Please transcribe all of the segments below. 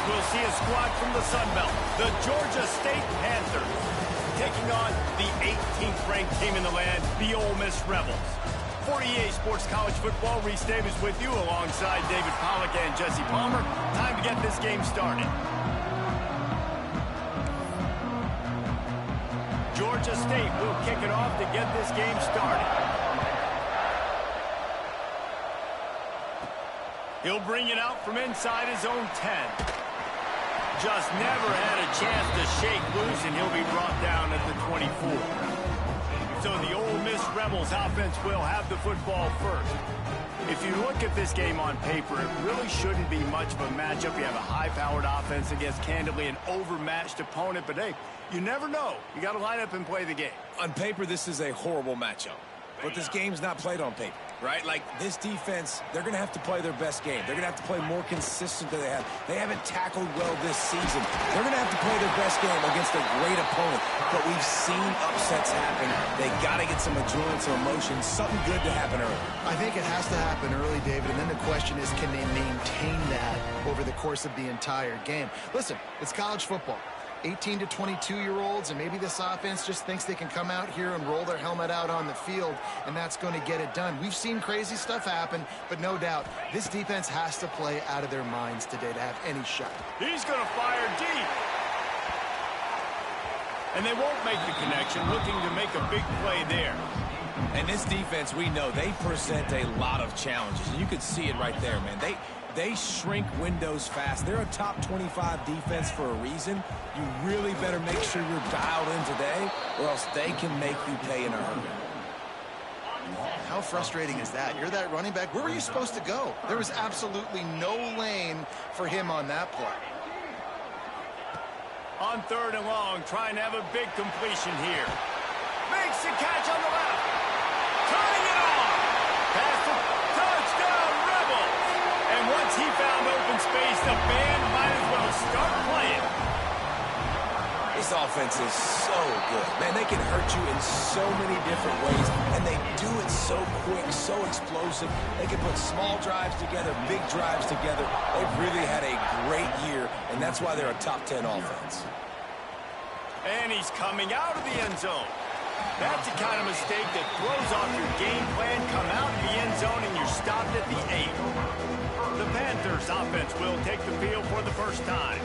we'll see a squad from the Sun Belt, the Georgia State Panthers, taking on the 18th ranked team in the land, the Ole Miss Rebels. For EA Sports College Football, Reese Davis with you alongside David Pollack and Jesse Palmer. Time to get this game started. Georgia State will kick it off to get this game started. He'll bring it out from inside his own 10. Just never had a chance to shake loose, and he'll be brought down at the 24. So the Ole Miss Rebels offense will have the football first. If you look at this game on paper, it really shouldn't be much of a matchup. You have a high-powered offense against, candidly, an overmatched opponent. But, hey, you never know. You got to line up and play the game. On paper, this is a horrible matchup. But this game's not played on paper, right? Like, this defense, they're going to have to play their best game. They're going to have to play more consistent than they have. They haven't tackled well this season. They're going to have to play their best game against a great opponent. But we've seen upsets happen. They got to get some adrenaline, some emotion, something good to happen early. I think it has to happen early, David, and then the question is, can they maintain that over the course of the entire game? Listen, it's college football. 18 to 22-year-olds, and maybe this offense just thinks they can come out here and roll their helmet out on the field, and that's going to get it done. We've seen crazy stuff happen, but no doubt, this defense has to play out of their minds today to have any shot. He's going to fire deep. And they won't make the connection, looking to make a big play there. And this defense, we know, they present a lot of challenges. And you can see it right there, man. They shrink windows fast. They're a top 25 defense for a reason. You really better make sure you're dialed in today, or else they can make you pay in a hurry. How frustrating is that? You're that running back. Where were you supposed to go? There was absolutely no lane for him on that play. On 3rd and long, trying to have a big completion here. Makes the catch on the left. Turning it on. Pass to touchdown, Rebels. And once he found open space, the band might as well start playing. This offense is so good. Man, they can hurt you in so many different ways, and they do it so quick, so explosive. They can put small drives together, big drives together. They've really had a great year, and that's why they're a top 10 offense. And he's coming out of the end zone. That's the kind of mistake that throws off your game plan. Come out of the end zone, and you're stopped at the 8. The Panthers offense will take the field for the first time.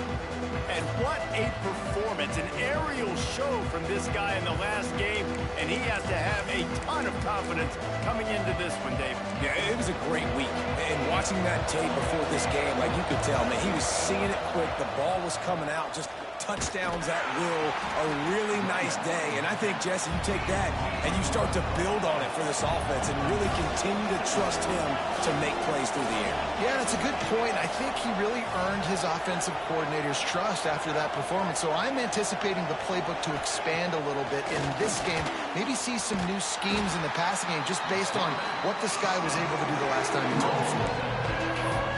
And what a performance, an aerial show from this guy in the last game, and he has to have a ton of confidence coming into this one, Dave. Yeah, it was a great week. And watching that tape before this game, like you could tell, man, he was seeing it quick. The ball was coming out, just touchdowns at will, a really nice day. And I think, Jesse, you take that and you start to build on it for this offense and really continue to trust him to make plays through the air. Yeah, that's a good point. I think he really earned his offensive coordinator's trust after that performance. So I'm anticipating the playbook to expand a little bit in this game. Maybe see some new schemes in the passing game just based on what this guy was able to do the last time he took the field.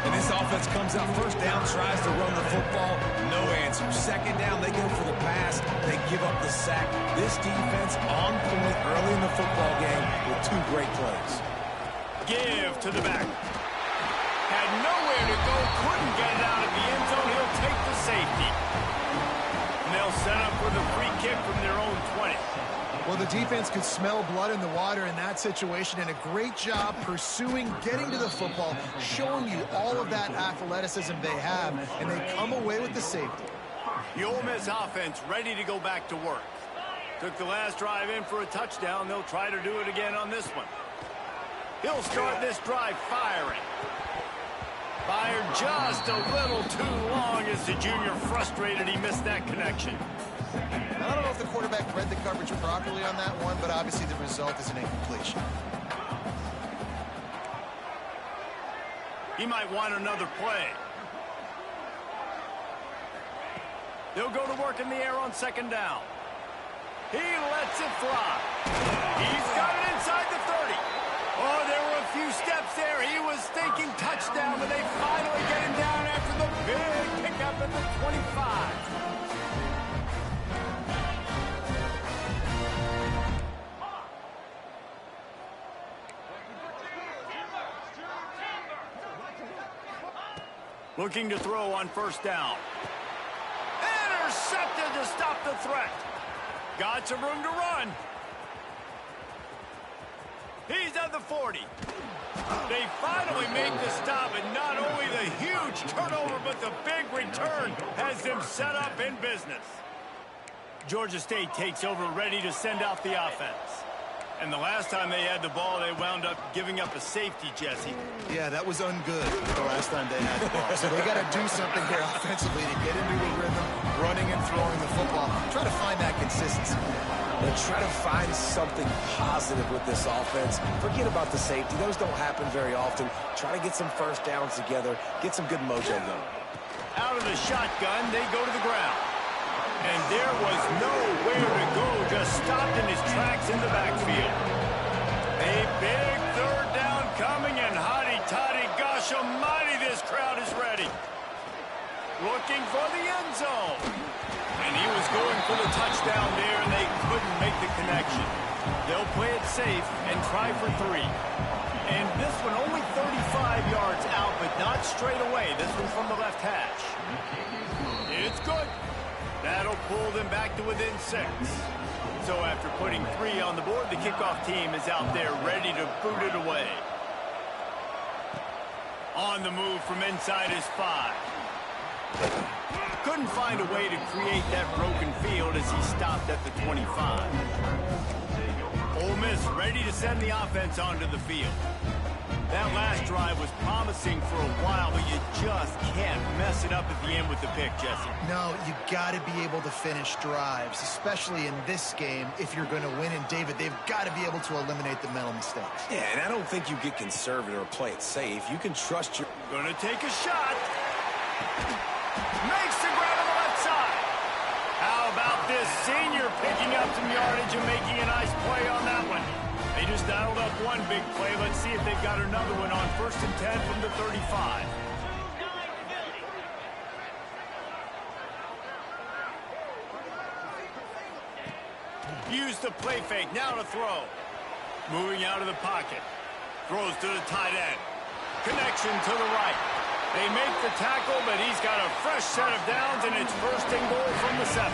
And this offense comes out first down, tries to run the football, no answer. Second down, they go for the pass, they give up the sack. This defense on point early in the football game with 2 great plays. Give to the back. Had nowhere to go, couldn't get it out of the end zone. He'll take the safety. And they'll set up for the free kick from their own 20. Well, the defense could smell blood in the water in that situation, and a great job pursuing, getting to the football, showing you all of that athleticism they have, and they come away with the safety. The Ole Miss offense ready to go back to work. Took the last drive in for a touchdown. They'll try to do it again on this one. He'll start this drive firing. Fired just a little too long as the junior frustrated he missed that connection. I don't know if the quarterback read the coverage properly on that one, but obviously the result is an incompletion. He might want another play. They'll go to work in the air on 2nd down. He lets it fly. He's got it inside the 30. Oh, there were a few steps there. He was thinking touchdown, but they finally get him down after the big pickup at the 25. Looking to throw on first down. Intercepted to stop the threat. Got some room to run. He's at the 40. They finally make the stop, and not only the huge turnover, but the big return has them set up in business. Georgia State takes over, ready to send out the offense. And the last time they had the ball, they wound up giving up a safety, Jesse. Yeah, that was ungood the last time they had the ball. So they got to do something here offensively to get into a rhythm, running and throwing the football. Try to find that consistency. And try to find something positive with this offense. Forget about the safety. Those don't happen very often. Try to get some first downs together. Get some good mojo going. Out of the shotgun, they go to the ground. And there was nowhere to go, just stopped in his tracks in the backfield. A big third down coming, and hotty-toddy, gosh almighty, this crowd is ready. Looking for the end zone. And he was going for the touchdown there, and they couldn't make the connection. They'll play it safe and try for 3. And this one only 35 yards out, but not straight away. This one from the left hash. It's good. That'll pull them back to within 6. So after putting 3 on the board, the kickoff team is out there ready to boot it away. On the move from inside his 5. Couldn't find a way to create that broken field as he stopped at the 25. Ole Miss ready to send the offense onto the field. That last drive was promising for a while, but you just can't mess it up at the end with the pick, Jesse. No, you got to be able to finish drives, especially in this game. If you're going to win, and David, they've got to be able to eliminate the mental mistakes. Yeah, and I don't think you get conservative or play it safe. You can trust your... Gonna take a shot. Makes the grab on the left side. How about this senior picking up some yardage and making a nice play on that one? They just dialed up one big play. Let's see if they've got another one on 1st and 10 from the 35. Use the play fake. Now to throw. Moving out of the pocket. Throws to the tight end. Connection to the right. They make the tackle, but he's got a fresh set of downs, and it's 1st and goal from the 7.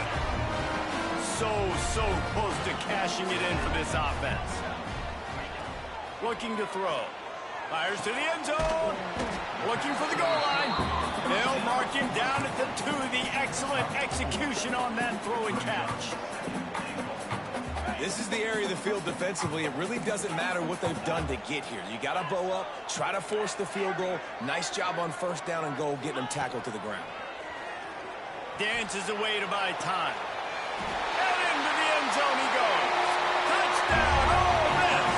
So close to cashing it in for this offense. Looking to throw. Fires to the end zone. Looking for the goal line. They'll mark him down at the 2. The excellent execution on that throw and catch. This is the area of the field defensively. It really doesn't matter what they've done to get here. You got to bow up, try to force the field goal. Nice job on 1st down and goal, getting them tackled to the ground. Dances away to buy time. And into the end zone he goes. Touchdown, Ole Miss!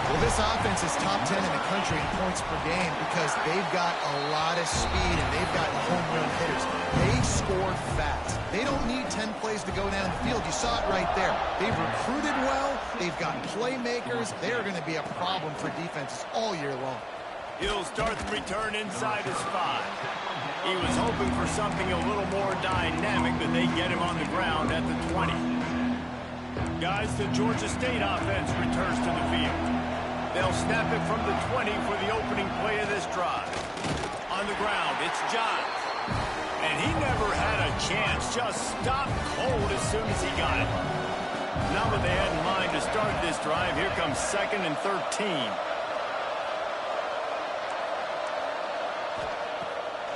Well, this offense is top 10 in the country in points per game because they've got a lot of speed and they've got home run hitters. They score fast. They don't need 10 plays to go down the field. You saw it right there. They've recruited well. They've got playmakers. They are going to be a problem for defenses all year long. He'll start the return inside his 5. He was hoping for something a little more dynamic, but they get him on the ground at the 20. Guys, the Georgia State offense returns to the field. They'll snap it from the 20 for the opening play of this drive. On the ground, it's Johns. And he never had a chance, just stopped cold as soon as he got it. Now that they had in mind to start this drive, here comes 2nd and 13.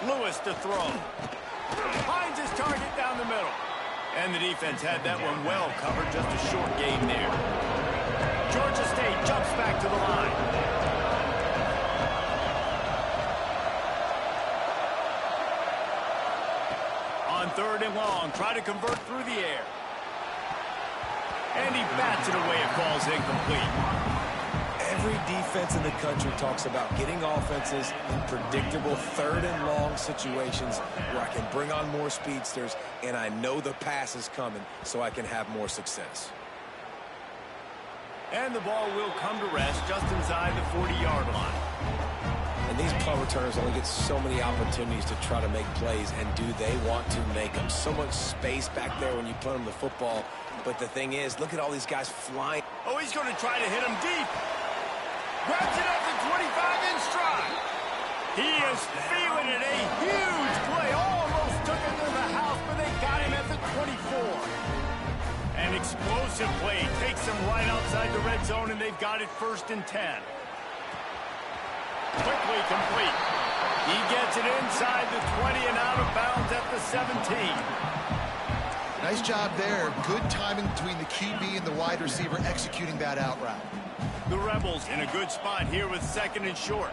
Lewis to throw. Finds his target down the middle. And the defense had that one well covered, just a short gain there. Georgia State jumps back to the line. On 3rd and long, try to convert through the air. And he bats it away. It falls incomplete. Every defense in the country talks about getting offenses in predictable 3rd and long situations where I can bring on more speedsters and I know the pass is coming so I can have more success. And the ball will come to rest just inside the 40-yard line. And these punt returners only get so many opportunities to try to make plays, and do they want to make them? So much space back there when you punt them the football. But the thing is, look at all these guys flying. Oh, he's going to try to hit him deep. Grabs it up to 25 in stride. He is was feeling it. A huge play. Almost took it to the house, but they got him at the 24. An explosive play takes them right outside the red zone, and they've got it 1st and 10. Quickly complete. He gets it inside the 20 and out of bounds at the 17. Nice job there. Good timing between the QB and the wide receiver executing that out route. The Rebels in a good spot here with 2nd and short.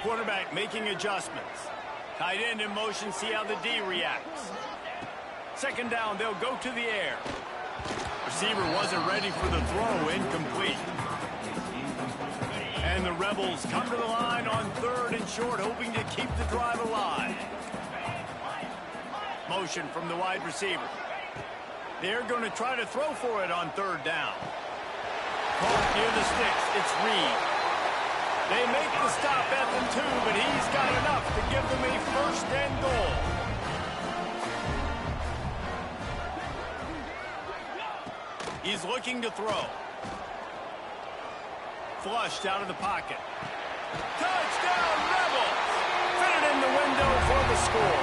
Quarterback making adjustments. Tight end in motion, see how the D reacts. 2nd down, they'll go to the air. Receiver wasn't ready for the throw, incomplete. And the Rebels come to the line on 3rd and short, hoping to keep the drive alive. Motion from the wide receiver. They're going to try to throw for it on 3rd down. Caught near the sticks, it's Reed. They make the stop at the 2, but he's got enough to give them a 1st and goal. He's looking to throw. Flushed out of the pocket. Touchdown, Rebels! Fit it in the window for the score.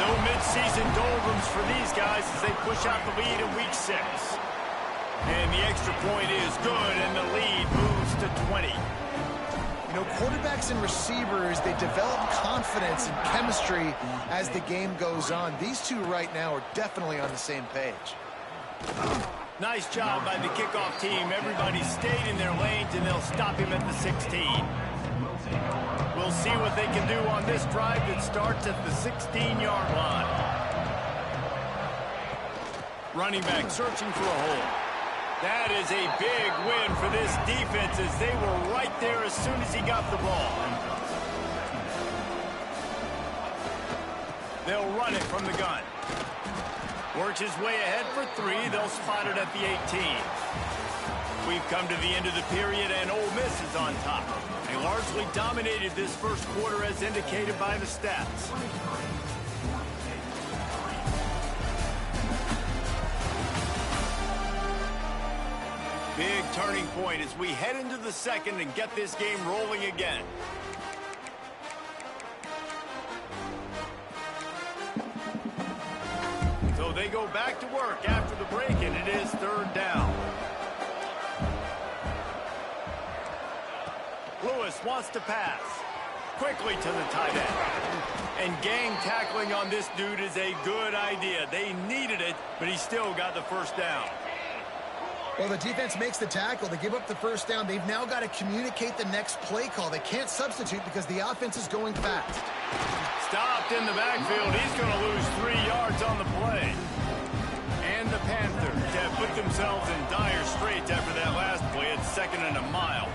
No midseason doldrums for these guys as they push out the lead in week 6. And the extra point is good, and the lead moves to 20. You know, quarterbacks and receivers, they develop confidence and chemistry as the game goes on. These two right now are definitely on the same page. Nice job by the kickoff team. Everybody stayed in their lanes, and they'll stop him at the 16. We'll see what they can do on this drive that starts at the 16-yard line. Running back searching for a hole. That is a big win for this defense as they were right there as soon as he got the ball. They'll run it from the gun. Works his way ahead for 3. They'll spot it at the 18. We've come to the end of the period, and Ole Miss is on top. They largely dominated this first quarter as indicated by the stats. Big turning point as we head into the 2nd and get this game rolling again. So they go back to work after the break, and it is 3rd down. Lewis wants to pass. Quickly to the tight end. And gang tackling on this dude is a good idea. They needed it, but he still got the 1st down. Well, the defense makes the tackle. They give up the 1st down. They've now got to communicate the next play call. They can't substitute because the offense is going fast. Stopped in the backfield. He's going to lose 3 yards on the play. And the Panthers have put themselves in dire straits after that last play. It's 2nd and a mile.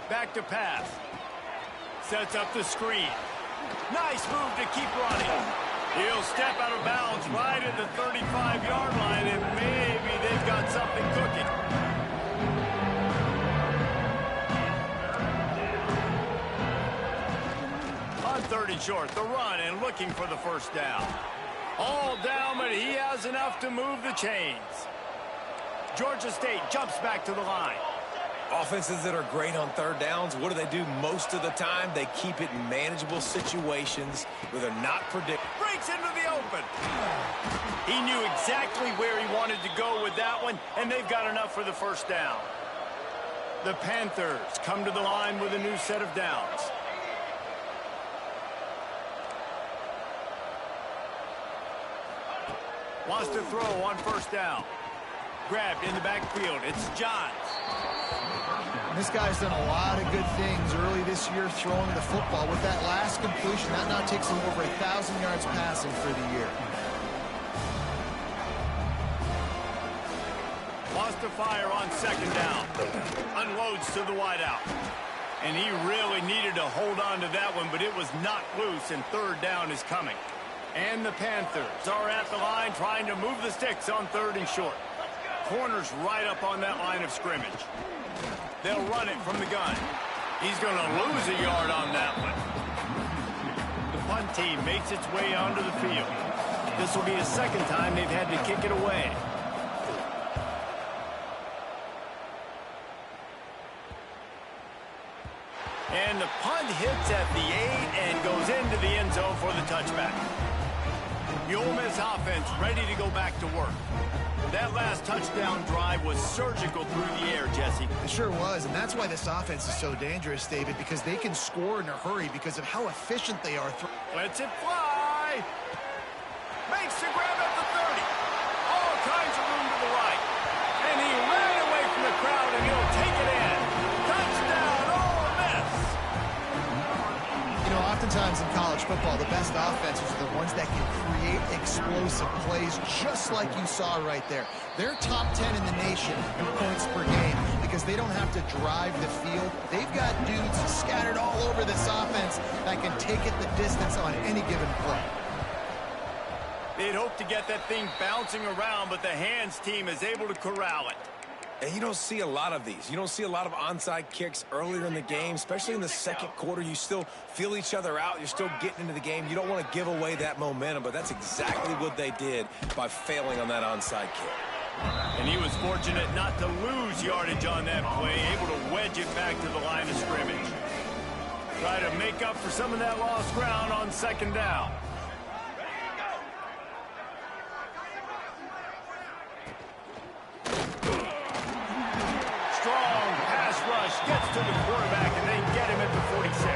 Back to pass. Sets up the screen. Nice move to keep running. He'll step out of bounds right at the 35-yard line, and maybe they've got something cooking. On 3rd and short, the run and looking for the 1st down. All down, but he has enough to move the chains. Georgia State jumps back to the line. Offenses that are great on 3rd downs, what do? Most of the time, they keep it in manageable situations where they're not predictable. Breaks into the open. He knew exactly where he wanted to go with that one, and they've got enough for the 1st down. The Panthers come to the line with a new set of downs. Wants to throw on 1st down. Grabbed in the backfield. It's Johns. This guy's done a lot of good things early this year throwing the football. With that last completion, that now takes him over 1,000 yards passing for the year. Wants to fire on 2nd down. Unloads to the wideout. And he really needed to hold on to that one, but it was knocked loose, and 3rd down is coming. And the Panthers are at the line trying to move the sticks on 3rd and short. Corners right up on that line of scrimmage. They'll run it from the gun. He's going to lose a yard on that one. The punt team makes its way onto the field. This will be the 2nd time they've had to kick it away. And the punt hits at the 8 and goes into the end zone for the touchback. The Ole Miss offense ready to go back to work. That last touchdown drive was surgical through the air, Jesse. It sure was, and that's why this offense is so dangerous, David, because they can score in a hurry because of how efficient they are. Lets it fly. Makes the grab at the 30. All kinds of room to the right. And he ran away from the crowd, and he'll take it in. Touchdown, Ole Miss. You know, oftentimes in college football, the best offenses are the ones that can create explosive plays, just like you saw right there. They're top 10 in the nation in points per game because they don't have to drive the field. They've got dudes scattered all over this offense that can take it the distance on any given play. They'd hoped to get that thing bouncing around, but the hands team is able to corral it. And you don't see a lot of these. You don't see a lot of onside kicks earlier in the game, especially in the second quarter. You still feel each other out. You're still getting into the game. You don't want to give away that momentum, but that's exactly what they did by failing on that onside kick. And he was fortunate not to lose yardage on that play, able to wedge it back to the line of scrimmage. Try to make up for some of that lost ground on second down. Gets to the quarterback, and they get him at the 46.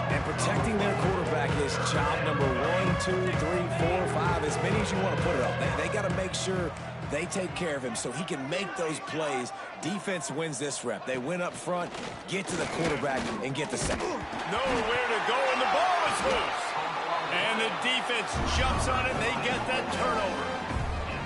And protecting their quarterback is job number 1, 2, 3, 4, 5, as many as you want to put it up. They got to make sure they take care of him so he can make those plays. Defense wins this rep. They win up front, get to the quarterback, and get the sack. Nowhere to go, and the ball is loose. And the defense jumps on it, and they get that turnover.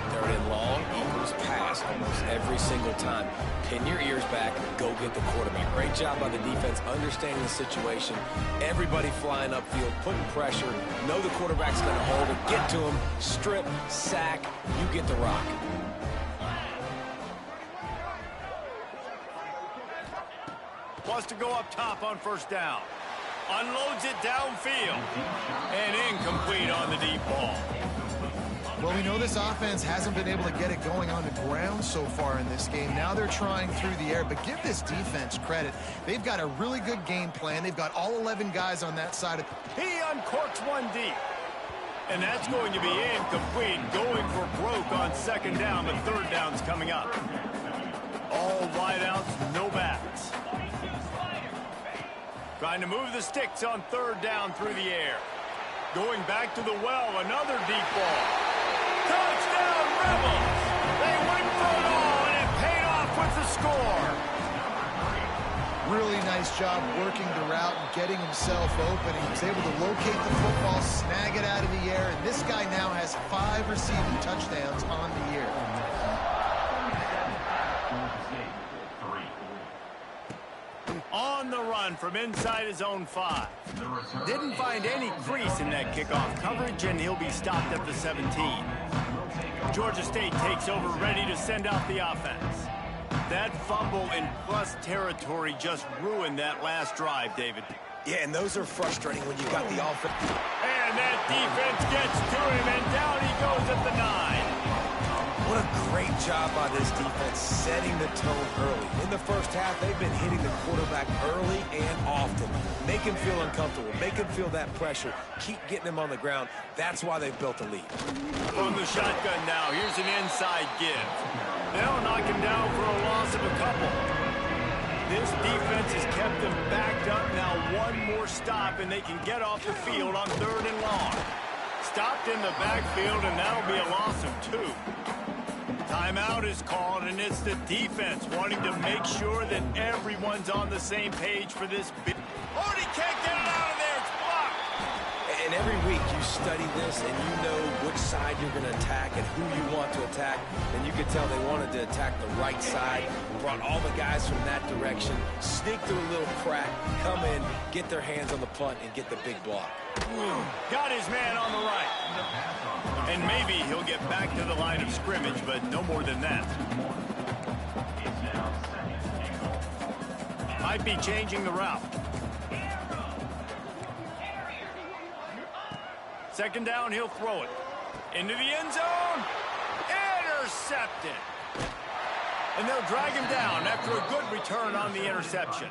Third and long, equals pass almost every single time. Pin your ears back, go get the quarterback. Great job by the defense, understanding the situation. Everybody flying upfield, putting pressure. Know the quarterback's going to hold it. Get to him, strip, sack, you get the rock. Wants to go up top on first down. Unloads it downfield. And incomplete on the deep ball. Well, we know this offense hasn't been able to get it going on the ground so far in this game. Now they're trying through the air, but give this defense credit. They've got a really good game plan. They've got all 11 guys on that side. He uncorks one deep. And that's going to be incomplete. Going for broke on second down, but third down's coming up. All wideouts, no backs. Trying to move the sticks on third down through the air. Going back to the well, another deep ball. Touchdown, Rebels! They went for it all, and it paid off with the score. Really nice job working the route and getting himself open. He was able to locate the football, snag it out of the air, and this guy now has 5 receiving touchdowns on the year. On the run from inside his own 5. Didn't find any crease in that kickoff coverage, and he'll be stopped at the 17. Georgia State takes over, ready to send out the offense. That fumble in plus territory just ruined that last drive, David. Yeah, and those are frustrating when you got the offense. And that defense gets to him, and down he goes at the 9. What a great job by this defense setting the tone early. In the first half, they've been hitting the quarterback early and often. Make him feel uncomfortable. Make him feel that pressure. Keep getting him on the ground. That's why they've built a lead. From the shotgun now, here's an inside give. They'll knock him down for a loss of a couple. This defense has kept them backed up. Now one more stop, and they can get off the field on third and long. Stopped in the backfield, and that'll be a loss of 2. Timeout is called, and it's the defense wanting to make sure that everyone's on the same page for this big. Oh, he can't get it out of there. It's blocked. And every week you study this, and you know which side you're going to attack and who you want to attack. And you could tell they wanted to attack the right side, brought all the guys from that direction, sneak through a little crack, come in, get their hands on the punt, and get the big block. Got his man on the right. And maybe he'll get back to the line of scrimmage, but no more than that. Might be changing the route. Second down, he'll throw it. Into the end zone. Intercepted. And they'll drag him down after a good return on the interception.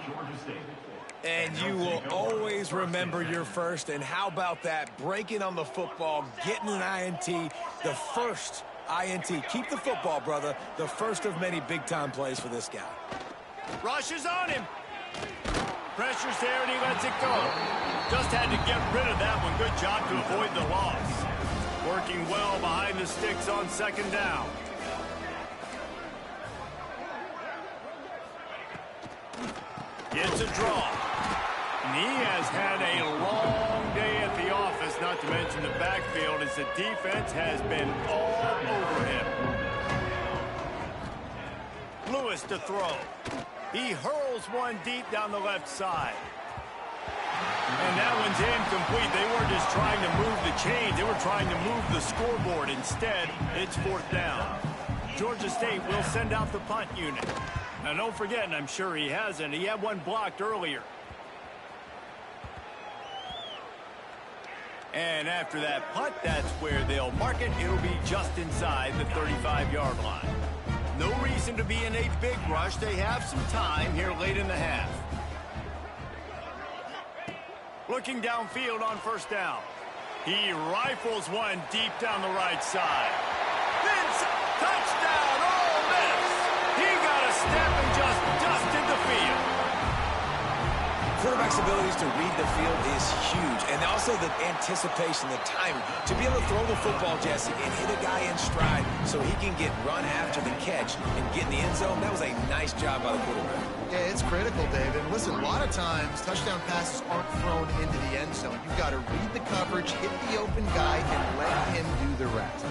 And you will always remember your first. And how about that? Breaking on the football, getting an INT, the first INT. Keep the football, brother. The first of many big-time plays for this guy. Rushes on him. Pressure's there, and he lets it go. Just had to get rid of that one. Good job to avoid the loss. Working well behind the sticks on second down. It's a draw. And he has had a long day at the office, not to mention the backfield, as the defense has been all over him. Lewis to throw. He hurls one deep down the left side. And that one's incomplete. They weren't just trying to move the chains. They were trying to move the scoreboard. Instead, it's fourth down. Georgia State will send out the punt unit. Now, don't forget, and I'm sure he hasn't, he had one blocked earlier. And after that punt, that's where they'll mark it. It'll be just inside the 35-yard line. No reason to be in a big rush. They have some time here late in the half. Looking downfield on first down. He rifles one deep down the right side. Touchdown, Ole Miss! He got a step and just dusted the field. Quarterback's abilities to read the field is huge. And also the anticipation, the timing. To be able to throw the football, Jesse, and hit a guy in stride so he can get run after the catch and get in the end zone, that was a nice job by the quarterback. Yeah, it's critical, David. Listen, a lot of times touchdown passes aren't thrown into the end zone. You've got to read the coverage, hit the open guy, and let him do the rest.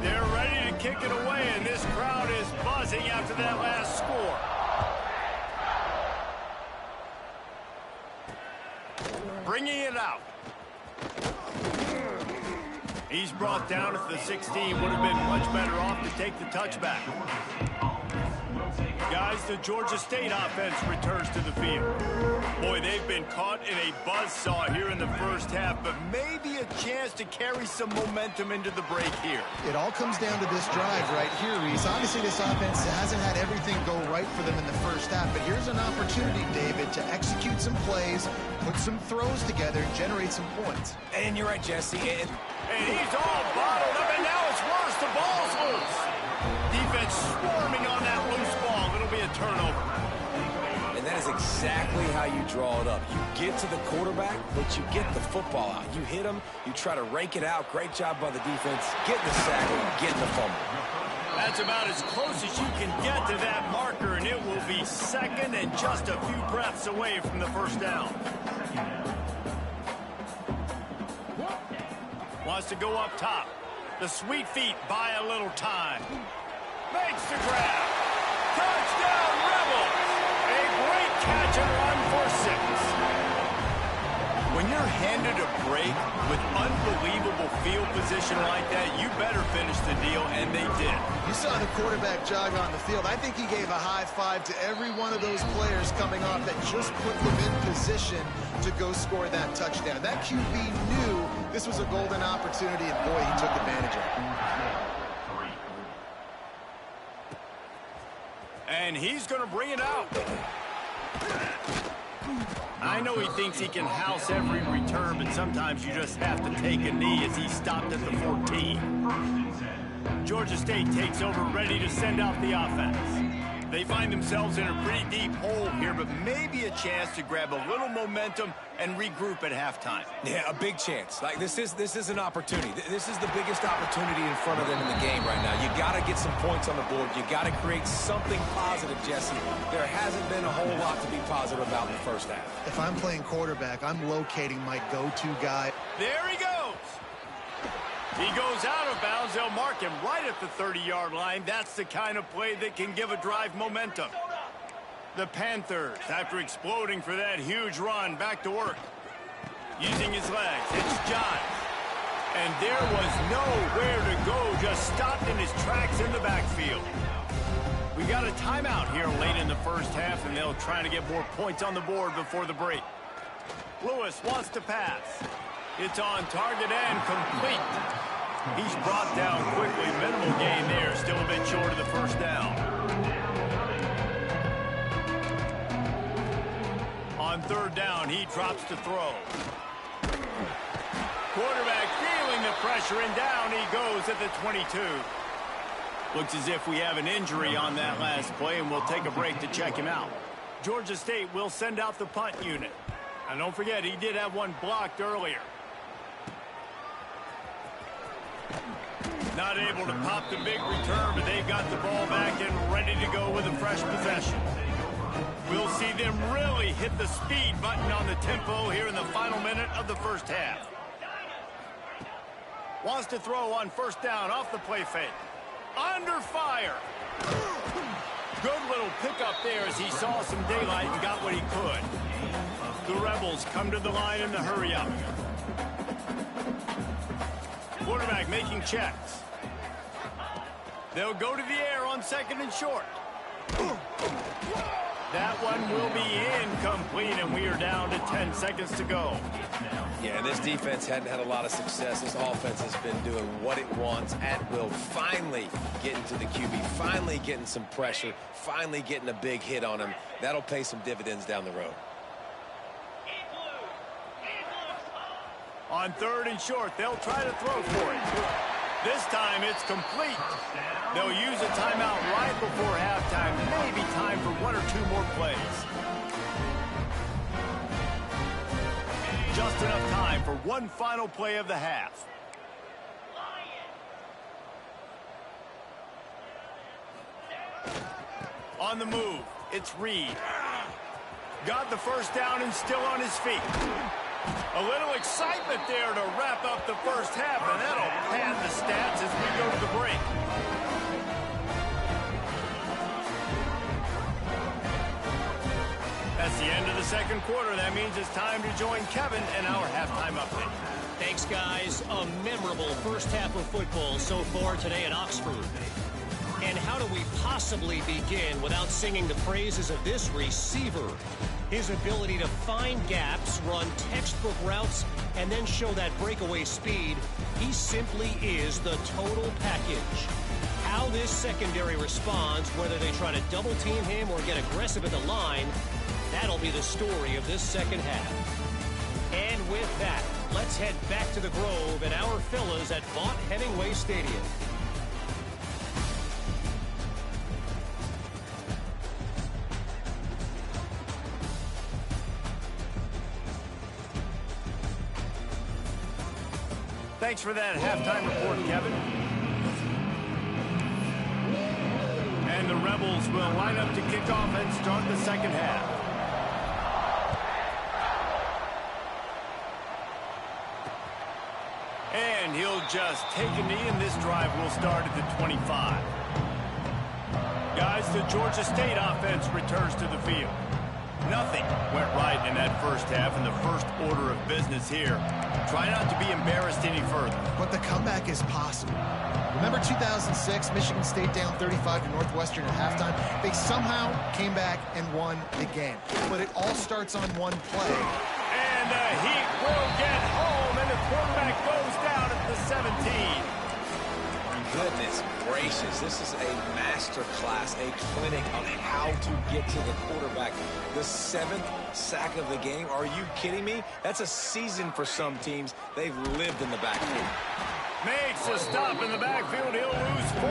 They're ready to kick it away, and this crowd is buzzing after that last score. Bringing it out. He's brought down at the 16. Would have been much better off to take the touchback. Guys, the Georgia State offense returns to the field. Boy, they've been caught in a buzzsaw here in the first half, but maybe a chance to carry some momentum into the break here. It all comes down to this drive right here, Reese. Obviously, this offense hasn't had everything go right for them in the first half, but here's an opportunity, David, to execute some plays, put some throws together, and generate some points. And you're right, Jesse. And he's all bottled up, and now it's worse. The ball's loose. Defense swarming on that loose ball. It'll be a turnover. And that is exactly how you draw it up. You get to the quarterback, but you get the football out. You hit him, you try to rake it out. Great job by the defense. Getting the sack and getting the fumble. That's about as close as you can get to that marker, and it will be second and just a few breaths away from the first down. Wants to go up top. The sweet feet buy a little time. Makes the grab. Touchdown, Rebels! A great catch and run for 6. When you're handed a break with unbelievable field position like that, you better finish the deal, and they did. You saw the quarterback jog on the field. I think he gave a high five to every one of those players coming off that just put them in position to go score that touchdown. That QB knew this was a golden opportunity, and boy, he took advantage of it. And he's going to bring it out. I know he thinks he can house every return, but sometimes you just have to take a knee as he stopped at the 14. Georgia State takes over, ready to send out the offense. They find themselves in a pretty deep hole here, but maybe a chance to grab a little momentum and regroup at halftime. Yeah, a big chance. Like this is an opportunity. This is the biggest opportunity in front of them in the game right now. You got to get some points on the board. You got to create something positive, Jesse. There hasn't been a whole lot to be positive about in the first half. If I'm playing quarterback, I'm locating my go-to guy. There he goes. He goes out of bounds. They'll mark him right at the 30-yard line. That's the kind of play that can give a drive momentum. The Panthers, after exploding for that huge run, back to work. Using his legs, it's John. And there was nowhere to go, just stopped in his tracks in the backfield. We got a timeout here late in the first half, and they'll try to get more points on the board before the break. Lewis wants to pass. It's on target and complete. He's brought down quickly. Minimal gain there. Still a bit short of the first down. On third down, he drops to throw. Quarterback feeling the pressure, and down he goes at the 22. Looks as if we have an injury on that last play, and we'll take a break to check him out. Georgia State will send out the punt unit. And don't forget, he did have one blocked earlier. Not able to pop the big return, but they've got the ball back and ready to go with a fresh possession. We'll see them really hit the speed button on the tempo here in the final minute of the first half. Wants to throw on first down off the play fake. Under fire. Good little pickup there as he saw some daylight and got what he could. The Rebels come to the line in the hurry up. Quarterback making checks. They'll go to the air on second and short. That one will be incomplete, and we are down to 10 seconds to go. Yeah, this defense hadn't had a lot of success. This offense has been doing what it wants at will. Finally getting to the QB, finally getting some pressure, finally getting a big hit on him. That'll pay some dividends down the road. On third and short, they'll try to throw for it. This time it's complete. They'll use a timeout right before halftime. Maybe time for one or two more plays. Just enough time for one final play of the half. On the move, it's Reed. Got the first down and still on his feet. A little excitement there to wrap up the first half, and that'll pad the stats as we go to the break. That's the end of the second quarter. That means it's time to join Kevin and our halftime update. Thanks, guys. A memorable first half of football so far today at Oxford. And how do we possibly begin without singing the praises of this receiver? His ability to find gaps, run textbook routes, and then show that breakaway speed. He simply is the total package. How this secondary responds, whether they try to double team him or get aggressive at the line, that'll be the story of this second half. And with that, let's head back to the Grove and our fellas at Vaught Hemingway Stadium. Thanks for that halftime report, Kevin. And the Rebels will line up to kick off and start the second half. And he'll just take a knee, and this drive will start at the 25. Guys, the Georgia State offense returns to the field. Nothing went right in that first half, and the first order of business here. Try not to be embarrassed any further. But the comeback is possible. Remember 2006, Michigan State down 35 to Northwestern at halftime? They somehow came back and won the game. But it all starts on one play. And the Heat will get home, and the quarterback goes down at the 17. Goodness gracious, this is a master class, a clinic on how to get to the quarterback. The 7th sack of the game. Are you kidding me? That's a season for some teams. They've lived in the backfield. Makes a stop in the backfield. He'll lose 4.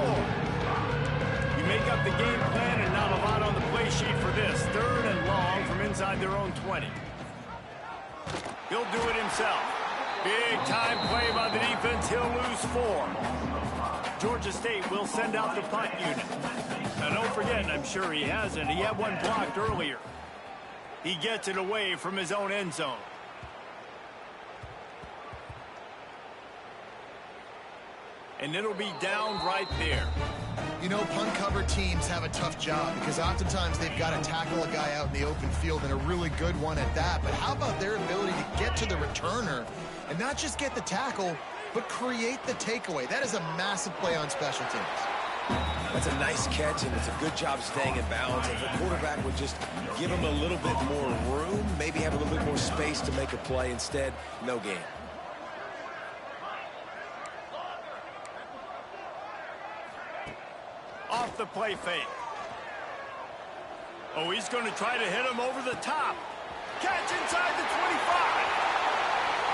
You make up the game plan, and not a lot on the play sheet for this. Third and long from inside their own 20. He'll do it himself. Big time play by the defense. He'll lose 4. Georgia State will send out the punt unit. Now don't forget, and I'm sure he hasn't, he had one blocked earlier. He gets it away from his own end zone. And it'll be down right there. You know, punt cover teams have a tough job because oftentimes they've got to tackle a guy out in the open field, and a really good one at that. But how about their ability to get to the returner and not just get the tackle, but create the takeaway? That is a massive play on special teams. That's a nice catch, and it's a good job staying in balance. If the quarterback would just give him a little bit more room, maybe have a little bit more space to make a play. Instead, no gain. the play fake. Oh, he's going to try to hit him over the top. Catch inside the 25.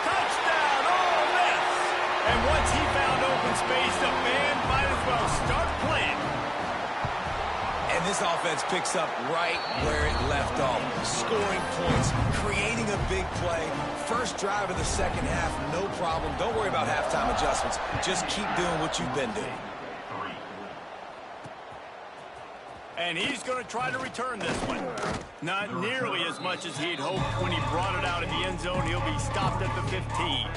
Touchdown, Ole Miss. And once he found open space, the band might as well start playing. And this offense picks up right where it left off. Scoring points, creating a big play. First drive of the second half, no problem. Don't worry about halftime adjustments. Just keep doing what you've been doing. And he's going to try to return this one. Not nearly as much as he'd hoped when he brought it out of the end zone. He'll be stopped at the 15.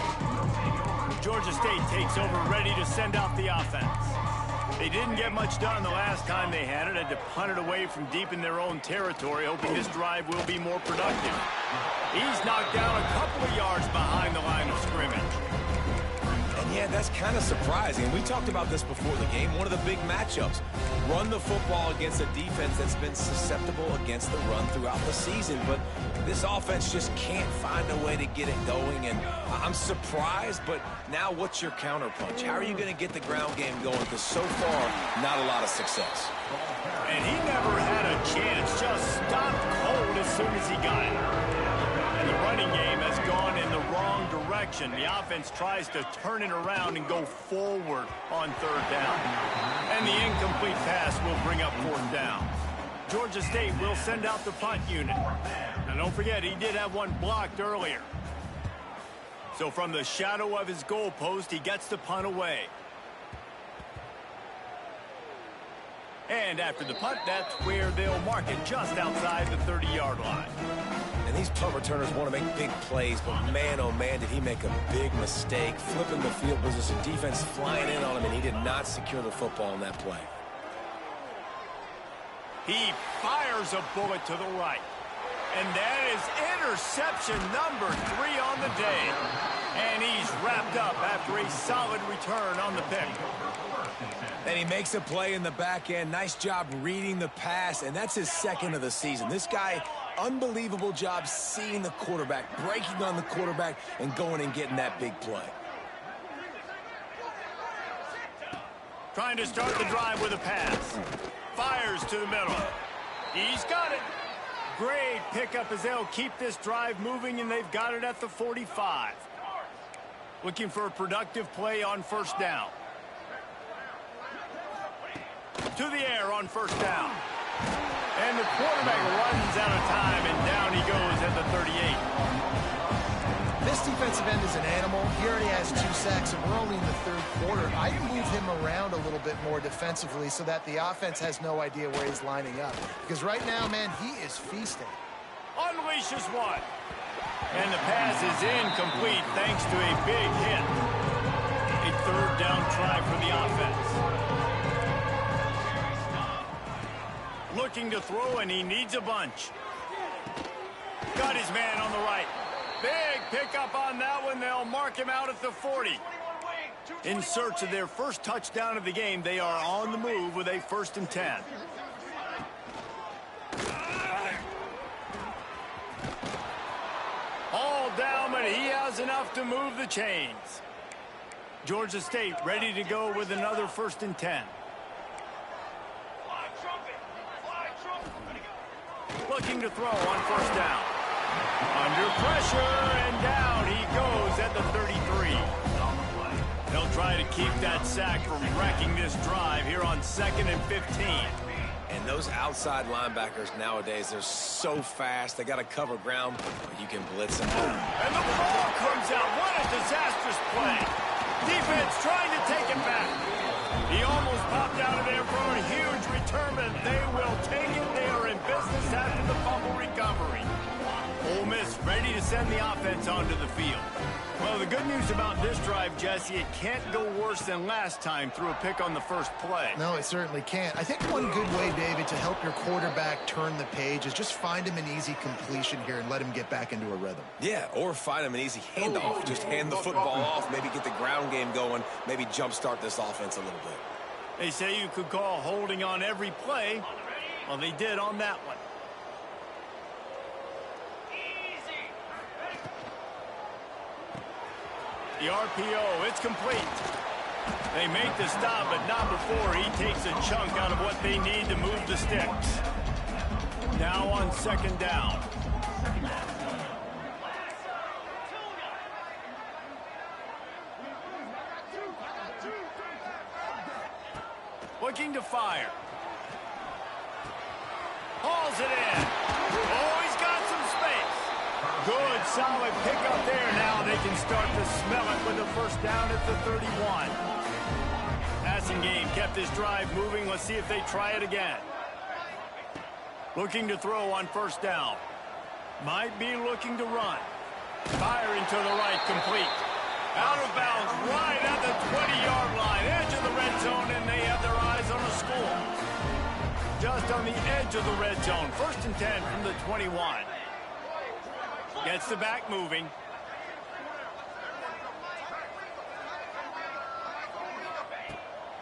Georgia State takes over, ready to send out the offense. They didn't get much done the last time they had it. Had to punt it away from deep in their own territory, hoping this drive will be more productive. He's knocked down a couple of yards behind the line of scrimmage. And yeah, that's kind of surprising. We talked about this before the game. One of the big matchups. Run the football against a defense that's been susceptible against the run throughout the season. But this offense just can't find a way to get it going. And I'm surprised, but now what's your counterpunch? How are you going to get the ground game going? Because so far, not a lot of success. And he never had a chance. Just stopped cold as soon as he got it. And the running game has gone in the wrong direction. The offense tries to turn it around and go forward on third down. And the incomplete pass will bring up fourth down. Georgia State will send out the punt unit. Now don't forget, he did have one blocked earlier. So from the shadow of his goalpost, he gets the punt away. And after the punt, that's where they'll mark it, just outside the 30-yard line. And these punt returners want to make big plays, but man, oh man, did he make a big mistake. Flipping the field position, defense flying in on him, and he did not secure the football in that play. He fires a bullet to the right. And that is interception number 3 on the day. And he's wrapped up after a solid return on the pick. And he makes a play in the back end. Nice job reading the pass, and that's his second of the season. This guy, unbelievable job seeing the quarterback, breaking on the quarterback, and going and getting that big play. Trying to start the drive with a pass. Fires to the middle. He's got it. Great pickup as they'll keep this drive moving, and they've got it at the 45. Looking for a productive play on first down. To the air on first down. And the quarterback runs out of time, and down he goes at the 38. This defensive end is an animal. He already has 2 sacks, and we're only in the third quarter. I'd move him around a little bit more defensively so that the offense has no idea where he's lining up. Because right now, man, he is feasting. Unleashes one. And the pass is incomplete thanks to a big hit. A third down try for the offense. Looking to throw, and he needs a bunch. Got his man on the right. Big pickup on that one. They'll mark him out at the 40. In search of their first touchdown of the game, they are on the move with a 1st and 10. All down, but he has enough to move the chains. Georgia State ready to go with another 1st and 10. Looking to throw on first down. Under pressure, and down he goes at the 33. They'll try to keep that sack from wrecking this drive here on 2nd and 15. And those outside linebackers nowadays, they're so fast. They got to cover ground, but you can blitz them. And the ball comes out. What a disastrous play. Defense trying to take it back. He almost popped out of there for a huge return, but they will take it. They are in business after the fumble recovery. Ole Miss ready to send the offense onto the field. Well, the good news about this drive, Jesse, it can't go worse than last time through a pick on the first play. No, it certainly can't. I think one good way, David, to help your quarterback turn the page is just find him an easy completion here and let him get back into a rhythm. Yeah, or find him an easy handoff. Just hand the football off, maybe get the ground game going, maybe jumpstart this offense a little bit. They say you could call holding on every play. Well, they did on that one. The RPO, it's complete. They make the stop, but not before he takes a chunk out of what they need to move the sticks. Now on second down. Looking to fire. Hauls it in. Oh, he's got some space. Good, solid pickup there. Now they can start to smell it with a first down at the 31. Passing game kept this drive moving. Let's see if they try it again. Looking to throw on first down. Might be looking to run. Firing to the right, complete. Out of bounds, right at the 20-yard line. Edge of the red zone, and they have their eyes on a score. Just on the edge of the red zone. First and 10 from the 21. Gets the back moving.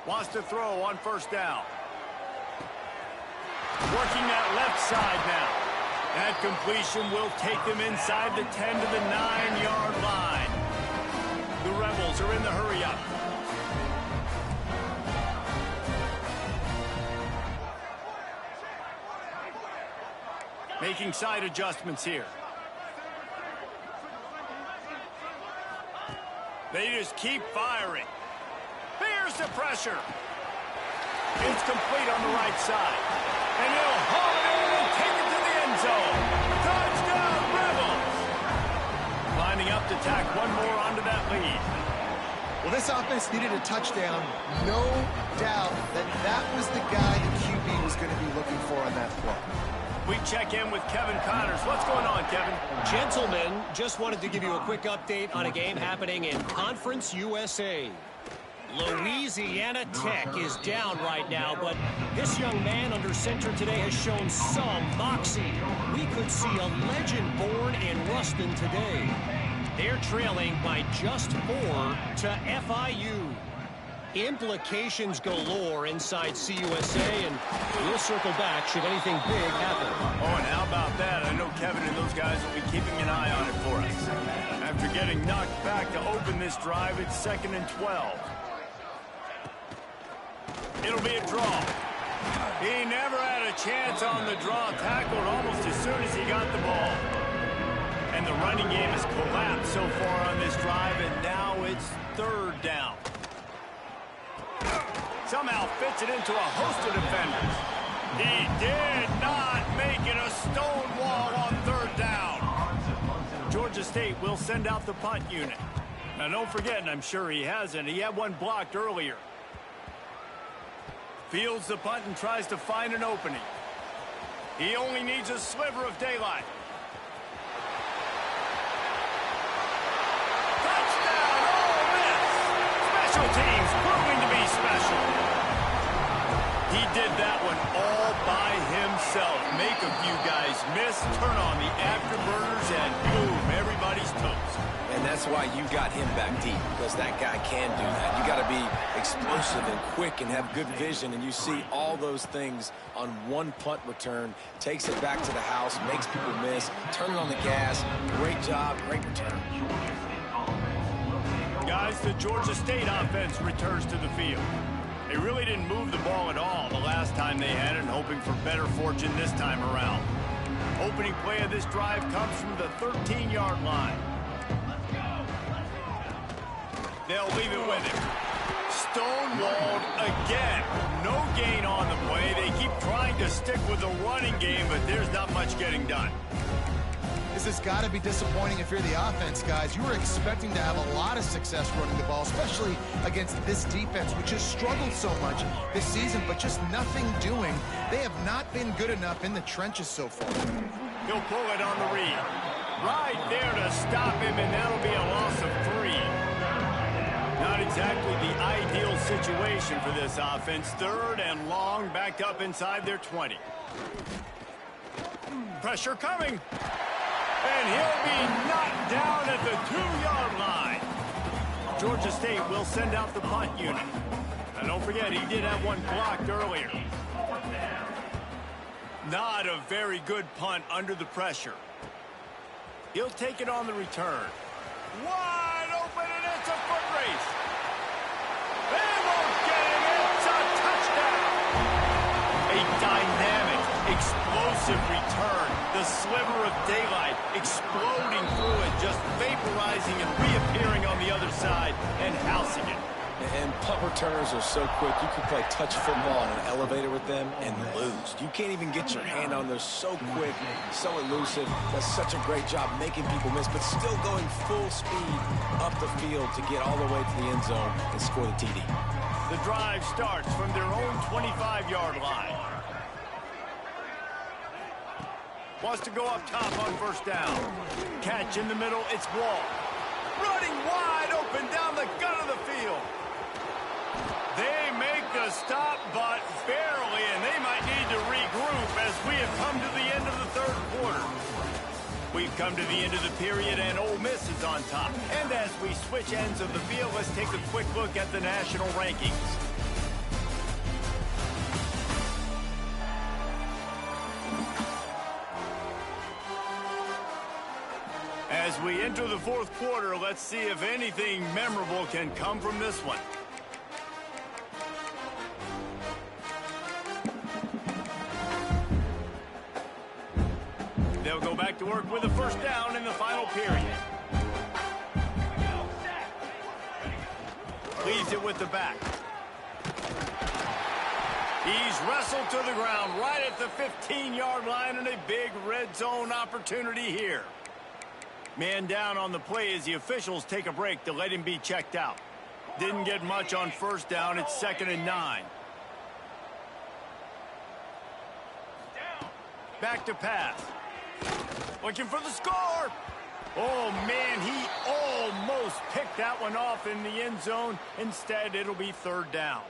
Wants to throw on first down. Working that left side now. That completion will take them inside the 10 to the 9-yard line. The Rebels are in the hurry-up. Making side adjustments here. They just keep firing. Here's the pressure. It's complete on the right side. And he'll haul it in and take it to the end zone. Touchdown, Rebels! Lining up to tack one more onto that lead. Well, this offense needed a touchdown. No doubt that was the guy the QB was going to be looking for on that play. We check in with Kevin Connors. What's going on, Kevin? Gentlemen, just wanted to give you a quick update on a game happening in Conference USA. Louisiana Tech is down right now, but this young man under center today has shown some moxie. We could see a legend born in Ruston today. They're trailing by just 4 to FIU. Implications galore inside CUSA, and we'll circle back should anything big happen. Oh, and how about that? I know Kevin and those guys will be keeping an eye on it for us. After getting knocked back to open this drive, it's 2nd and 12. It'll be a draw. He never had a chance on the draw. Tackled almost as soon as he got the ball. And the running game has collapsed so far on this drive, and now it's 3rd down. Somehow fits it into a host of defenders. He did not make it a stone wall on 3rd down. Georgia State will send out the punt unit. Now don't forget, and I'm sure he hasn't, he had one blocked earlier. Fields the punt and tries to find an opening. He only needs a sliver of daylight. Touchdown, Ole Miss! Special teams proving to be special. He did that one all by himself. Make a few guys miss, turn on the afterburners, and boom, everybody's toast. And that's why you got him back deep, because that guy can do that. You got to be explosive and quick and have good vision, and you see all those things on one punt return. Takes it back to the house, makes people miss, turning on the gas. Great job, great return. Guys, the Georgia State offense returns to the field. They really didn't move the ball at all the last time they had it, and hoping for better fortune this time around. Opening play of this drive comes from the 13-yard line. They'll leave it with him. Stonewalled again. No gain on the play. They keep trying to stick with the running game, but there's not much getting done. This has got to be disappointing if you're the offense, guys. You were expecting to have a lot of success running the ball, especially against this defense, which has struggled so much this season, but just nothing doing. They have not been good enough in the trenches so far. He'll pull it on the read. Right there to stop him, and that'll be a loss of 3. Not exactly the ideal situation for this offense. 3rd and long, backed up inside their 20. Pressure coming. And he'll be knocked down at the 2-yard line. Georgia State will send out the punt unit. And don't forget, he did have one blocked earlier. Not a very good punt under the pressure. He'll take it on the return. Wide open, and it's a foot race. A dynamic, explosive return. The sliver of daylight exploding through it, just vaporizing and reappearing on the other side and housing it. And punt returners are so quick, you can play touch football on an elevator with them and lose. You can't even get your hand on them. They're so quick, so elusive. Does such a great job making people miss, but still going full speed up the field to get all the way to the end zone and score the TD. The drive starts from their own 25-yard line. Wants to go up top on first down. Catch in the middle, it's Wall. Running wide open down the gut of the field. They make the stop, but barely, and they might need to regroup as we have come to the end of the third quarter. We've come to the end of the period, and Ole Miss is on top. And as we switch ends of the field, let's take a quick look at the national rankings. As we enter the fourth quarter, let's see if anything memorable can come from this one. They'll go back to work with a first down in the final period. Leaves it with the back. He's wrestled to the ground right at the 15-yard line, and a big red zone opportunity here. Man down on the play as the officials take a break to let him be checked out. Didn't get much on first down. It's 2nd and 9. Back to pass. Looking for the score. Oh, man, he almost picked that one off in the end zone. Instead, it'll be 3rd down.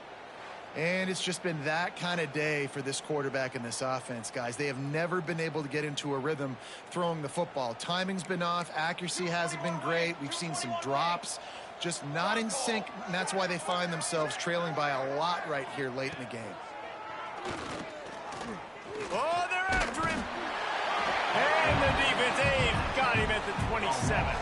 And it's just been that kind of day for this quarterback and this offense, guys. They have never been able to get into a rhythm throwing the football. Timing's been off. Accuracy hasn't been great. We've seen some drops, just not in sync, and that's why they find themselves trailing by a lot right here late in the game. Oh, they're after him. And the defense, they've got him at the 27.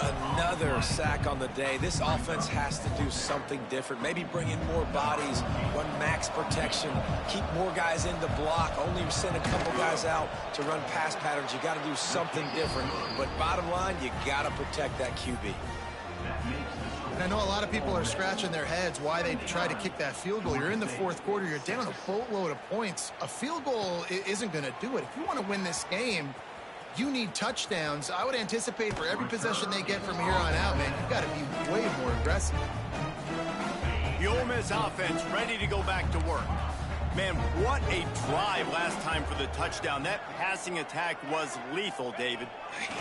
Another sack on the day. This offense has to do something different. Maybe bring in more bodies, run max protection, keep more guys in the block, only send a couple guys out to run pass patterns. You got to do something different. But bottom line, you got to protect that QB. And I know a lot of people are scratching their heads why they try to kick that field goal. You're in the fourth quarter. You're down a boatload of points. A field goal isn't going to do it. If you want to win this game, you need touchdowns. I would anticipate for every possession they get from here on out, man, you've got to be way more aggressive. The Ole Miss offense ready to go back to work. Man, what a drive last time for the touchdown. That passing attack was lethal, David.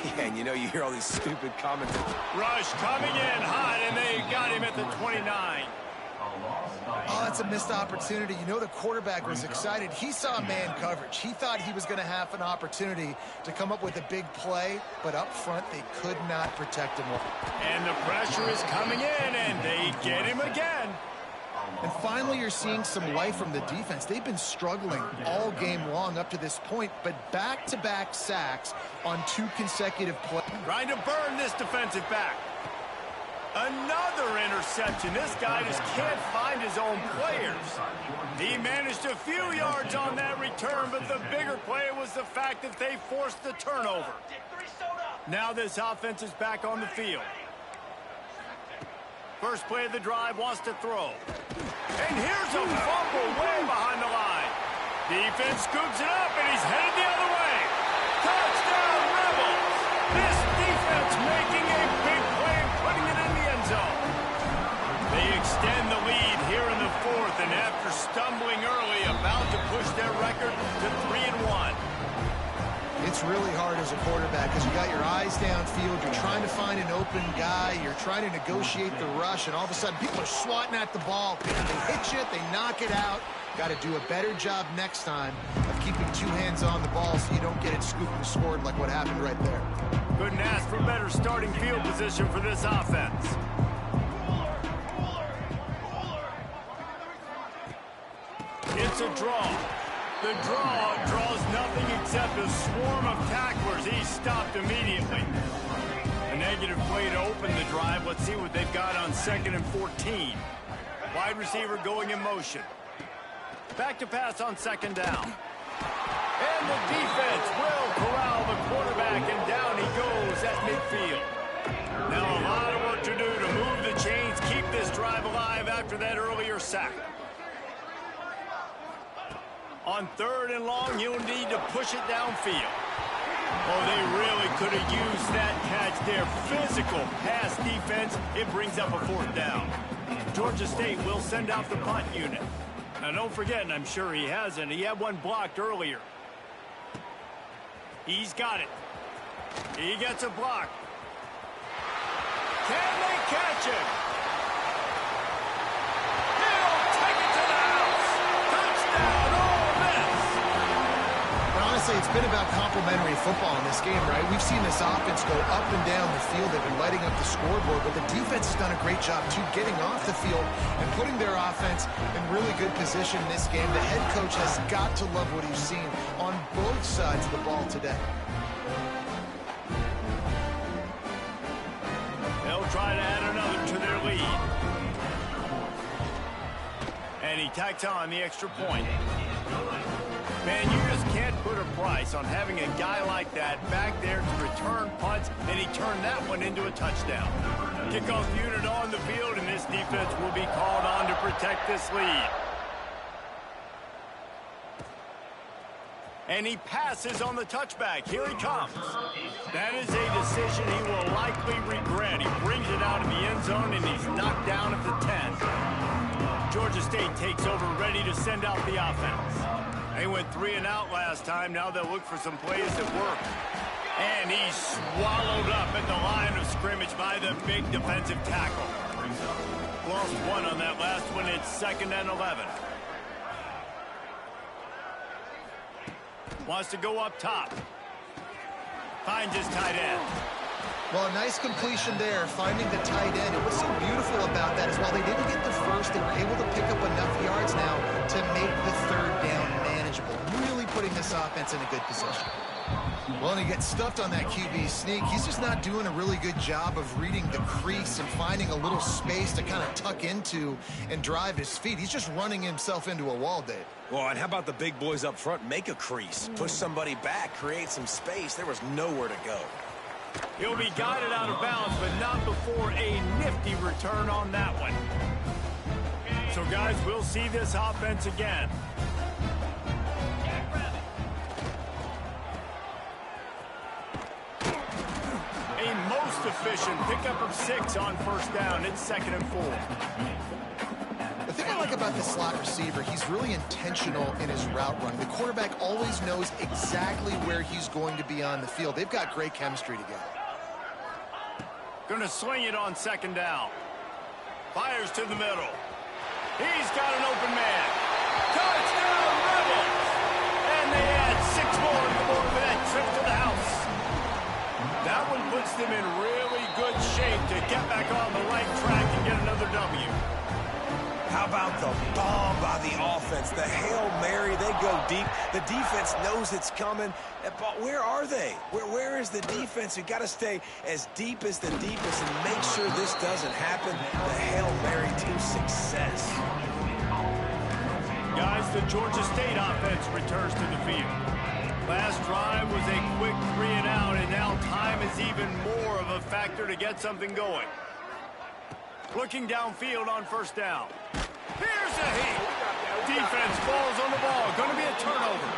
Yeah, and you know, you hear all these stupid comments. Rush coming in hot, and they got him at the 29. Oh, that's a missed opportunity. You know, the quarterback was excited. He saw man coverage. He thought he was going to have an opportunity to come up with a big play, but up front, they could not protect him. And the pressure is coming in, and they get him again. And finally, you're seeing some life from the defense. They've been struggling all game long up to this point, but back-to-back sacks on 2 consecutive plays. Trying to burn this defensive back. Another interception. This guy just can't find his own players. He managed a few yards on that return, but the bigger play was the fact that they forced the turnover. Now this offense is back on the field. First play of the drive, wants to throw. And here's a fumble way behind the line. Defense scoops it up, and he's headed the other way. Touchdown, Rebels! This defense making a big play and putting it in the end zone. They extend the lead here in the fourth, and after stumbling early, about to push their record to 3-1. It's really hard as a quarterback because you got your eyes downfield. You're trying to find an open guy. You're trying to negotiate the rush, and all of a sudden people are swatting at the ball. They hit you, they knock it out. Got to do a better job next time of keeping 2 hands on the ball so you don't get it scooped and scored like what happened right there. Couldn't ask for better starting field position for this offense. It's a draw. The draw draws nothing except a swarm of tacklers. He's stopped immediately. A negative play to open the drive. Let's see what they've got on 2nd and 14. Wide receiver going in motion. Back to pass on second down. And the defense will corral the quarterback, and down he goes at midfield. Now a lot of work to do to move the chains, keep this drive alive after that earlier sack. On 3rd and long, he'll need to push it downfield. Oh, they really could have used that catch there. Physical pass defense. It brings up a 4th down. Georgia State will send out the punt unit. Now, don't forget, and I'm sure he hasn't, he had one blocked earlier. He's got it. He gets a block. Can they catch him? He'll take it to the house. Touchdown, Ole Miss. And honestly, it's been about complementary football in this game, right? We've seen this offense go up and down the field. They've been lighting up the scoreboard, but the defense has done a great job, too, getting off the field and putting their offense in really good position in this game. The head coach has got to love what he's seen on both sides of the ball today. They'll try to add another to their lead. And he tacks on the extra point. Man, you just can't put a price on having a guy like that back there to return punts, and he turned that one into a touchdown. Kickoff unit on the field, and this defense will be called on to protect this lead. And he passes on the touchback. Here he comes. That is a decision he will likely regret. He brings it out of the end zone, and he's knocked down at the 10. Georgia State takes over, ready to send out the offense. They went 3 and out last time. Now they'll look for some plays that work. And he's swallowed up at the line of scrimmage by the big defensive tackle. Lost 1 on that last one. It's 2nd and 11. Wants to go up top. Finds his tight end. Well, a nice completion there, finding the tight end. And what's so beautiful about that is while they didn't get the first, they were able to pick up enough yards now to make the 3rd down manageable. Really putting this offense in a good position. Well, and he gets stuffed on that QB sneak. He's just not doing a really good job of reading the crease and finding a little space to kind of tuck into and drive his feet. He's just running himself into a wall, Dave. Well, and how about the big boys up front? Make a crease. Push somebody back. Create some space. There was nowhere to go. He'll be guided out of bounds, but not before a nifty return on that one. So, guys, we'll see this offense again. A most efficient pickup of 6 on 1st down. It's 2nd and 4. The thing I like about this slot receiver, he's really intentional in his route run. The quarterback always knows exactly where he's going to be on the field. They've got great chemistry together. Going to swing it on 2nd down. Fires to the middle. He's got an open man. Touchdown, Rebels! And they add 6 more to the board for that trip to the house. That one puts them in really good shape to get back on the right track and get another W. How about the bomb by the offense? The Hail Mary, they go deep. The defense knows it's coming. But where are they? Where is the defense? You've got to stay as deep as the deepest and make sure this doesn't happen. The Hail Mary to success. Guys, the Georgia State offense returns to the field. Last drive was a quick 3 and out, and now time is even more of a factor to get something going. Looking downfield on 1st down. Here's a heat. Defense falls on the ball. Going to be a turnover.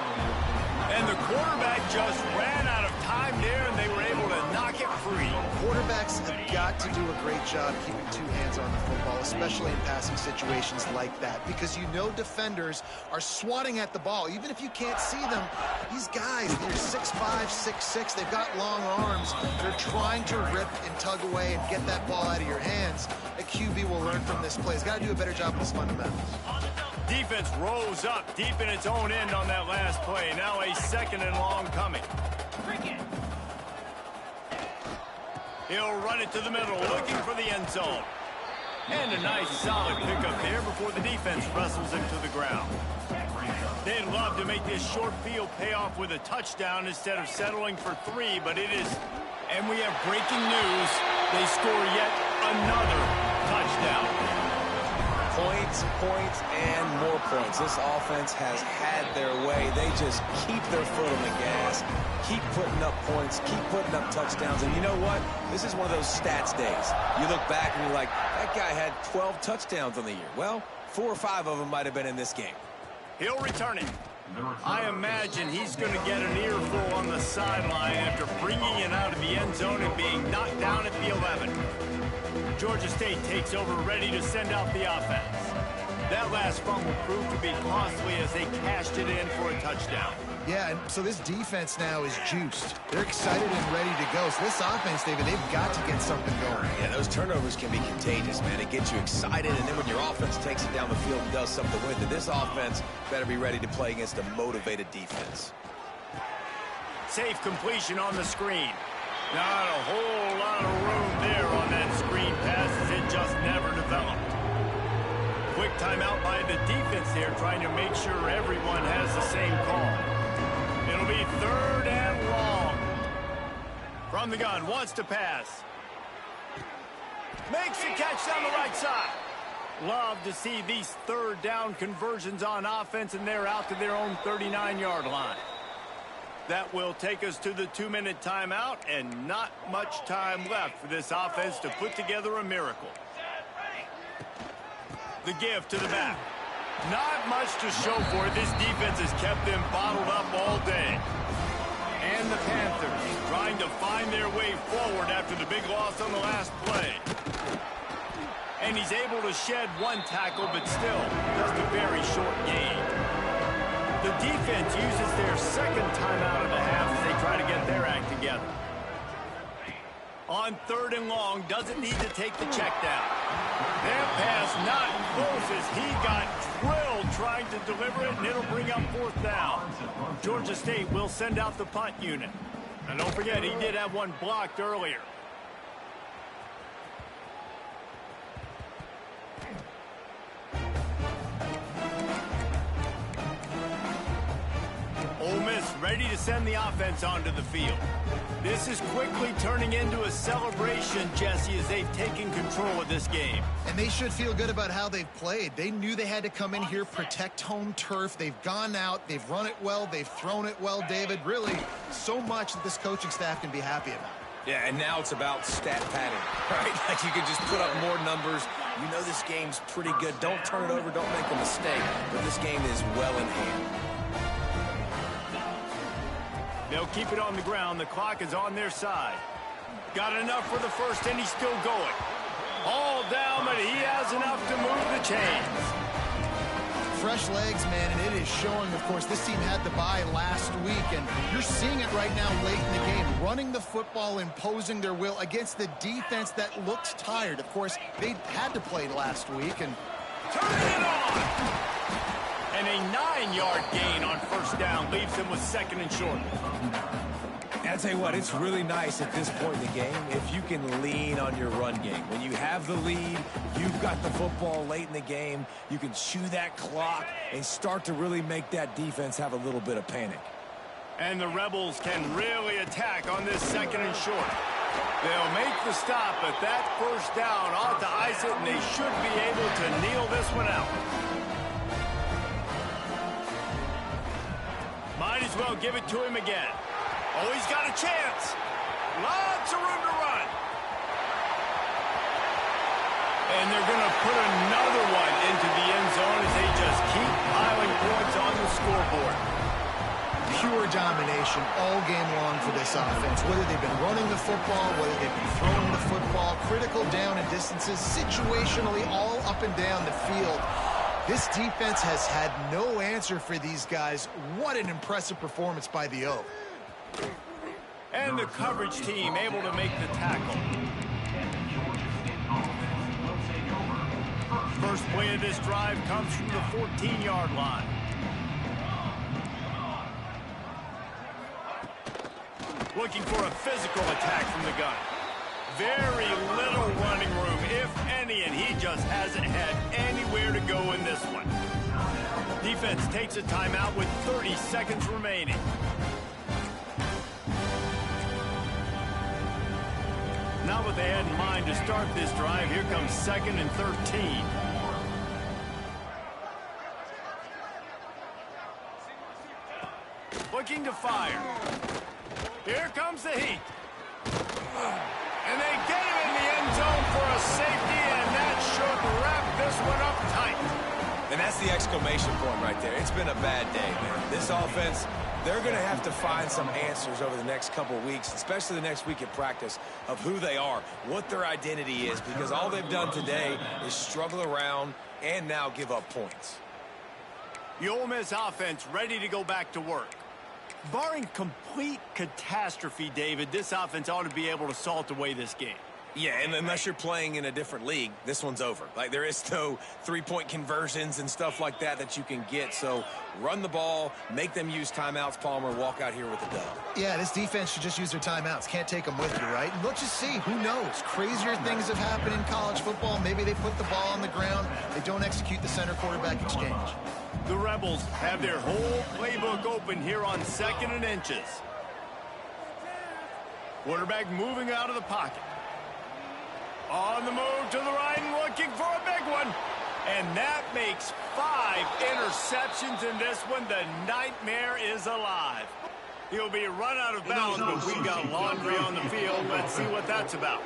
And the quarterback just ran out of time there, and they were able to knock it free. Quarterbacks have got to do a great job keeping 2 hands on the football, especially in passing situations like that, because you know defenders are swatting at the ball. Even if you can't see them, these guys, they're 6'5", 6'6", they've got long arms. They're trying to rip and tug away and get that ball out of your hands. A QB will learn from this play. He's got to do a better job with his fundamentals. Defense rose up deep in its own end on that last play. Now a 2nd and long coming. He'll run it to the middle, looking for the end zone. And a nice solid pickup there before the defense wrestles him to the ground. They'd love to make this short field pay off with a touchdown instead of settling for 3, but it is. And we have breaking news. They score yet another touchdown. points, points, and more points. This offense has had their way. They just keep their foot on the gas, keep putting up points, keep putting up touchdowns. And you know what? This is one of those stats days. You look back and you're like, that guy had 12 touchdowns on the year. Well, 4 or 5 of them might have been in this game. He'll return it. I imagine he's going to get an earful on the sideline after bringing it out of the end zone and being knocked down at the 11. Georgia State takes over, ready to send out the offense. That last fumble proved to be costly as they cashed it in for a touchdown. Yeah, and so this defense now is juiced. They're excited and ready to go. So this offense, David, they've got to get something going. Yeah, those turnovers can be contagious, man. It gets you excited, and then when your offense takes it down the field and does something with it, this offense better be ready to play against a motivated defense. Safe completion on the screen. Not a whole lot of room there on that screen pass as it just never developed. Quick timeout by the defense there, trying to make sure everyone has the same call. It'll be 3rd and long. From the gun, wants to pass. Makes the catch down the right side. Love to see these 3rd down conversions on offense, and they're out to their own 39-yard line. That will take us to the 2-minute timeout, and not much time left for this offense to put together a miracle. The give to the back. Not much to show for it. This defense has kept them bottled up all day. And the Panthers trying to find their way forward after the big loss on the last play. And he's able to shed 1 tackle, but still just a very short gain. The defense uses their 2nd timeout of the half as they try to get their act together. On 3rd and long, doesn't need to take the check down. That pass not close as he got drilled trying to deliver it, and it'll bring up 4th down. Georgia State will send out the punt unit. And don't forget, he did have 1 blocked earlier. Ole Miss ready to send the offense onto the field. This is quickly turning into a celebration, Jesse, as they've taken control of this game. And they should feel good about how they've played. They knew they had to come in here, protect home turf. They've gone out, they've run it well, they've thrown it well, David. Really, so much that this coaching staff can be happy about. Yeah, and now it's about stat padding, right? Like you can just put up more numbers. You know this game's pretty good. Don't turn it over, don't make a mistake. But this game is well in hand. They'll keep it on the ground. The clock is on their side. Got enough for the first, and he's still going. All down, but he has enough to move the chains. Fresh legs, man, and it is showing. Of course, this team had the bye last week, and you're seeing it right now late in the game. Running the football, imposing their will against the defense that looked tired. Of course, they had to play last week, and turn it on! And a 9-yard gain on 1st down leaves them with 2nd and short. I'll tell you what, it's really nice at this point in the game if you can lean on your run game. When you have the lead, you've got the football late in the game, you can chew that clock and start to really make that defense have a little bit of panic. And the Rebels can really attack on this 2nd and short. They'll make the stop, but that 1st down ought to ice it, and they should be able to kneel this one out. Might as well give it to him again. Oh, he's got a chance. Lots of room to run. And they're going to put another one into the end zone as they just keep piling points on the scoreboard. pure domination all game long for this offense. Whether they've been running the football, whether they've been throwing the football, critical down and distances, situationally all up and down the field. This defense has had no answer for these guys. What an impressive performance by the O. And the coverage team able to make the tackle. First play of this drive comes from the 14-yard line. Looking for a physical attack from the gun. Very little running room, if any, and he just hasn't had anywhere to go in this one. Defense takes a timeout with 30 seconds remaining. Not what they had in mind to start this drive. Here comes 2nd and 13. Looking to fire. Here comes the heat. And they get him in the end zone for a safety, and that should wrap this one up tight. And that's the exclamation point right there. It's been a bad day, man. This offense, they're going to have to find some answers over the next couple of weeks, especially the next week at practice, of who they are, what their identity is, because all they've done today is struggle around and now give up points. The Ole Miss offense ready to go back to work. Barring complete catastrophe, David, this offense ought to be able to salt away this game. Yeah, and unless you're playing in a different league, this one's over. Like, there is no three-point conversions and stuff like that that you can get. So run the ball, make them use timeouts, Palmer, walk out here with a dub. Yeah, this defense should just use their timeouts. Can't take them with you, right? And let's just see. Who knows? Crazier things have happened in college football. Maybe they put the ball on the ground. They don't execute the center-quarterback exchange. The Rebels have their whole playbook open here on 2nd and inches. Quarterback moving out of the pocket. On the move to the right and looking for a big one. And that makes 5 interceptions in this one. The nightmare is alive. He'll be run out of bounds, but we got laundry on the field. Let's see what that's about.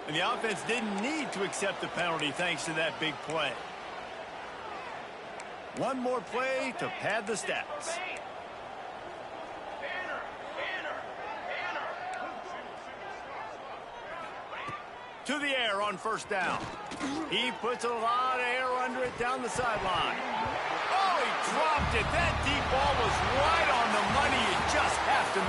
And the offense didn't need to accept the penalty thanks to that big play. One more play to pad the stats. To the air on 1st down. He puts a lot of air under it down the sideline. Oh, he dropped it. That deep ball was right on the money. You